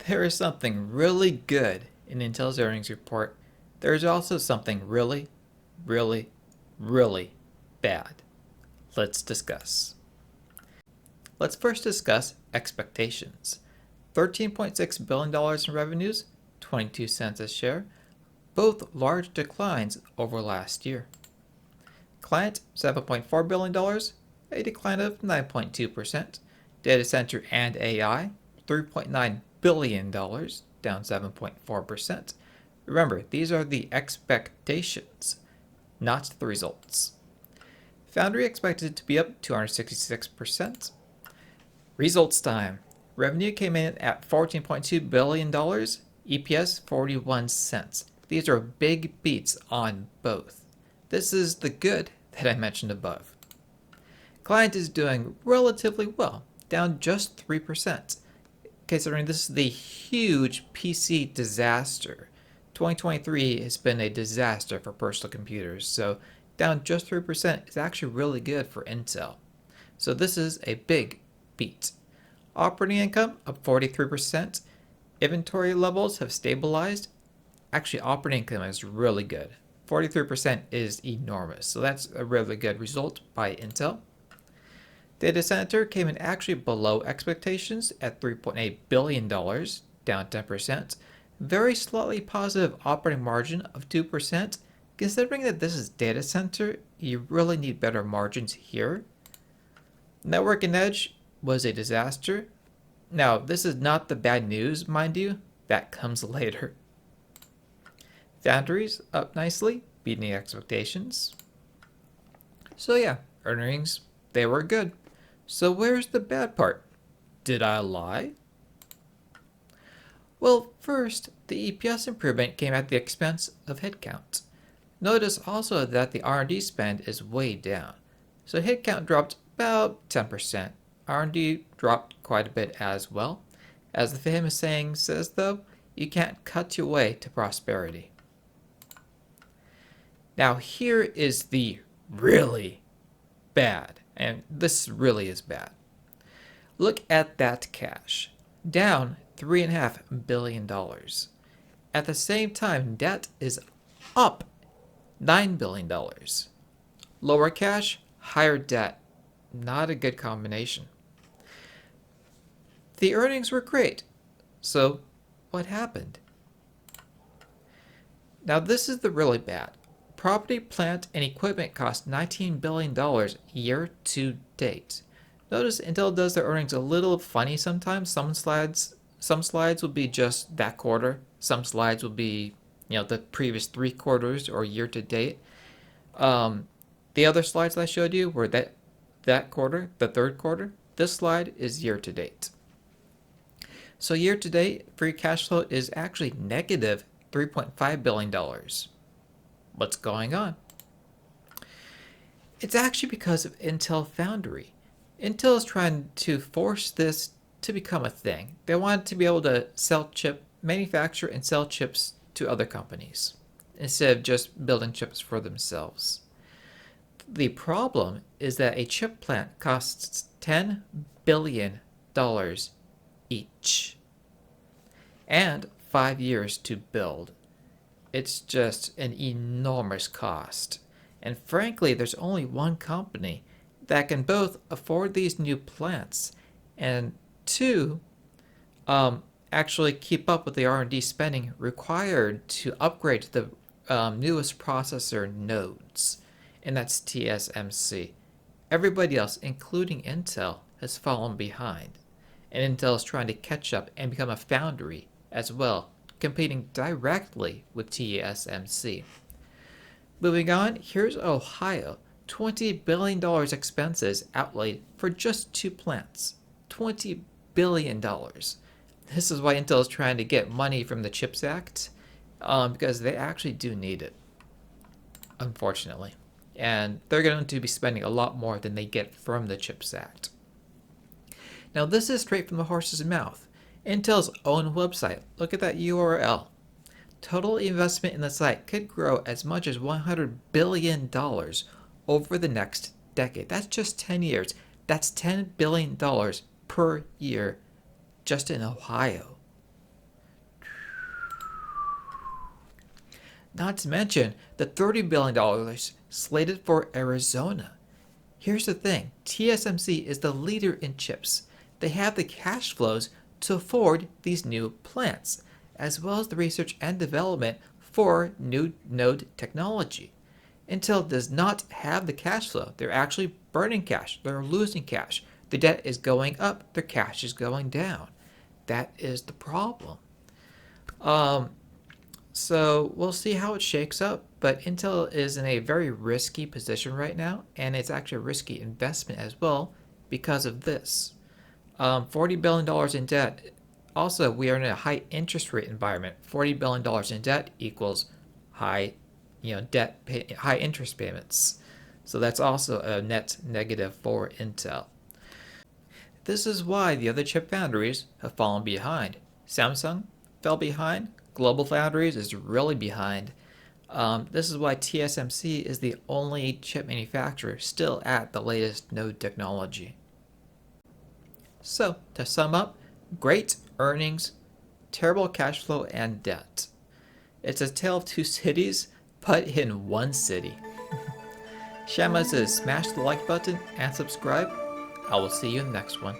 There is something really good in Intel's earnings report. There is also something really, really, really bad. Let's discuss. Let's first discuss expectations. $13.6 billion in revenues, 22 cents a share, both large declines over last year. Client, $7.4 billion, a decline of 9.2%. Data center and AI, $3.9 billion, down 7.4%. Remember, these are the expectations, not the results. Foundry expected to be up 266%. Results time. Revenue came in at $14.2 billion, EPS 41 cents. These are big beats on both. This is the good that I mentioned above. Client is doing relatively well, down just 3%. Considering this is the huge PC disaster. 2023 has been a disaster for personal computers, so down just 3% is actually really good for Intel. So this is a big beat. Operating income up 43%. Inventory levels have stabilized. Actually, operating income is really good. 43% is enormous, so that's a really good result by Intel. Data center came in actually below expectations at $3.8 billion, down 10%. Very slightly positive operating margin of 2%. Considering that this is data center, you really need better margins here. Network and Edge was a disaster. Now, this is not the bad news, mind you. That comes later. Foundries up nicely, beating expectations. So yeah, earnings, they were good. So where's the bad part? Did I lie? Well, first, the EPS improvement came at the expense of headcount. Notice also that the R&D spend is way down. So headcount dropped about 10%. R&D dropped quite a bit as well. As the famous saying says though, you can't cut your way to prosperity. Now here is the really bad, and this really is bad. Look at that cash, down $3.5 billion. At the same time, debt is up $9 billion. Lower cash, higher debt. Not a good combination. The earnings were great. So what happened? Now this is the really bad. Property, plant, and equipment cost $19 billion year to date. Notice Intel does their earnings a little funny sometimes. Some slides will be just that quarter. Some slides will be, the previous 3 quarters or year to date. The other slides I showed you were that quarter, the third quarter. This slide is year to date. So year to date, free cash flow is actually negative $3.5 billion. What's going on? It's actually because of Intel Foundry. Intel is trying to force this to become a thing. They want to be able to manufacture and sell chips to other companies instead of just building chips for themselves. The problem is that a chip plant costs $10 billion each and 5 years to build. It's just an enormous cost. And frankly, there's only one company that can both afford these new plants and two, actually keep up with the R&D spending required to upgrade to the newest processor nodes, and that's TSMC. Everybody else, including Intel, has fallen behind, and Intel is trying to catch up and become a foundry as well, competing directly with TSMC. Moving on, here's Ohio. $20 billion expenses outlaid for just 2 plants. $20 billion. This is why Intel is trying to get money from the CHIPS Act, because they actually do need it, unfortunately. And they're going to be spending a lot more than they get from the CHIPS Act. Now this is straight from the horse's mouth. Intel's own website. Look at that URL. Total investment in the site could grow as much as $100 billion over the next decade. That's just 10 years. That's $10 billion per year just in Ohio. Not to mention the $30 billion slated for Arizona. Here's the thing, TSMC is the leader in chips. They have the cash flows to afford these new plants, as well as the research and development for new node technology. Intel does not have the cash flow. They're actually burning cash. They're losing cash. The debt is going up. Their cash is going down. That is the problem. So we'll see how it shakes up. But Intel is in a very risky position right now, and it's actually a risky investment as well because of this. $40 billion in debt. Also, we are in a high interest rate environment. $40 billion in debt equals high, high interest payments. So that's also a net negative for Intel. This is why the other chip foundries have fallen behind. Samsung fell behind. Global Foundries is really behind. This is why TSMC is the only chip manufacturer still at the latest node technology. So, to sum up, great earnings, terrible cash flow, and debt. It's a tale of two cities, but in one city. Shama says smash the like button and subscribe. I will see you in the next one.